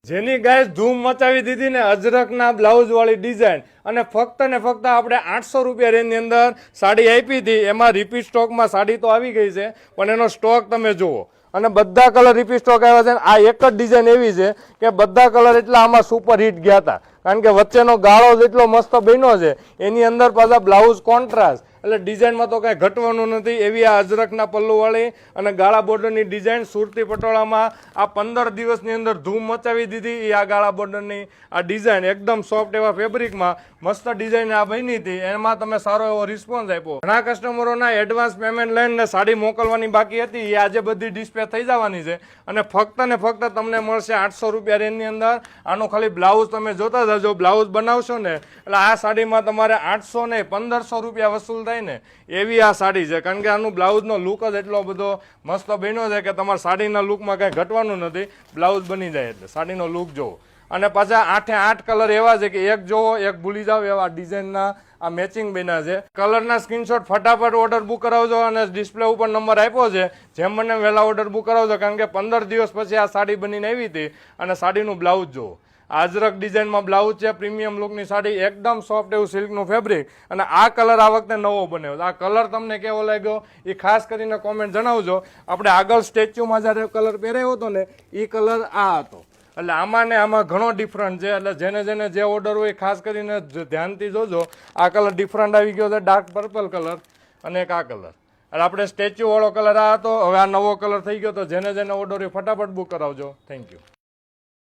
જેની ગાય ધૂમ મચાવી દીધી ને અજરકના બ્લાઉઝ વાળી ડિઝાઇન અને ફક્ત આપણે 800 રૂપિયા રેન્જની અંદર સાડી આપી હતી. એમાં રિપીટ સ્ટોકમાં સાડી તો આવી ગઈ છે, પણ એનો સ્ટોક તમે જુઓ અને બધા કલર રિપીટ સ્ટોક આવ્યા છે. આ એક જ ડિઝાઇન એવી છે કે બધા કલર એટલા આમાં સુપર હિટ ગયા હતા, કારણ કે વચ્ચેનો ગાળો જેટલો મસ્ત બન્યો છે, એની અંદર પાછા બ્લાઉઝ કોન્ટ્રાસ્ટ, એટલે ડિઝાઇનમાં તો કાંઈ ઘટવાનું નથી. એવી આ અજરકના પલ્લુવાળી અને ગાળા બોર્ડરની ડિઝાઇન સુરતી પટોળામાં આ 15 દિવસની અંદર ધૂમ મચાવી દીધી. એ આ ગાળા બોર્ડરની આ ડિઝાઇન એકદમ સોફ્ટ એવા ફેબ્રિકમાં મસ્ત ડિઝાઇન આ બની હતી. એમાં તમે સારો એવો રિસ્પોન્સ આપ્યો. ઘણા કસ્ટમરોના એડવાન્સ પેમેન્ટ લઈને સાડી મોકલવાની બાકી હતી, એ આજે બધી ડિસ્પ્લે થઈ જવાની છે અને ફક્ત તમને મળશે 800 રૂપિયા રેન્જની અંદર. આનું ખાલી બ્લાઉઝ તમે જોતા જજો. બ્લાઉઝ બનાવશો ને એટલે આ સાડીમાં તમારે 800 ને 1500 રૂપિયા વસૂલ થાય ને એવી આ સાડી છે, કારણ કે આનું બ્લાઉઝનો લુક જ એટલો બધો મસ્ત બન્યો છે કે તમારા સાડીના લુકમાં કાંઈ ઘટવાનું નથી. બ્લાઉઝ બની જાય એટલે સાડીનો લુક જોવો. અને પાછા 8 કલર એવા છે કે એક જોવો એક ભૂલી જાવ એવા ડિઝાઇનના આ મેચિંગ બન્યા છે. કલરના સ્ક્રીનશોટ ફટાફટ ઓર્ડર બુક કરાવજો અને ડિસ્પ્લે ઉપર નંબર આપ્યો છે, જેમ મને વહેલા ઓર્ડર બુક કરાવજો, કારણ કે 15 દિવસ પછી આ સાડી બનીને આવી હતી. અને સાડીનું બ્લાઉઝ જોવો, અજરક ડિઝાઇનમાં બ્લાઉઝ છે, પ્રીમિયમ લુકની સાડી, એકદમ સોફ્ટ એવું સિલ્કનું ફેબ્રિક. અને આ કલર આ વખતે નવો બન્યો. આ કલર તમને કેવો લાગ્યો એ ખાસ કરીને કોમેન્ટ જણાવજો. આપણે આગળ સ્ટેચ્યુમાં જ્યારે કલર પહેર્યો હતો ને એ કલર આ હતો, એટલે આમાં ને આમાં ઘણો ડિફરન્ટ છે. એટલે જેને જે ઓર્ડર હોય ખાસ કરીને ધ્યાનથી જોજો. આ કલર ડિફરન્ટ આવી ગયો છે, ડાર્ક પર્પલ કલર અને એક આ કલર. એટલે આપણે સ્ટેચ્યુ વાળો કલર આ હતો, હવે આ નવો કલર થઈ ગયો. તો જેને ઓર્ડર હોય ફટાફટ બુક કરાવજો. Thank you.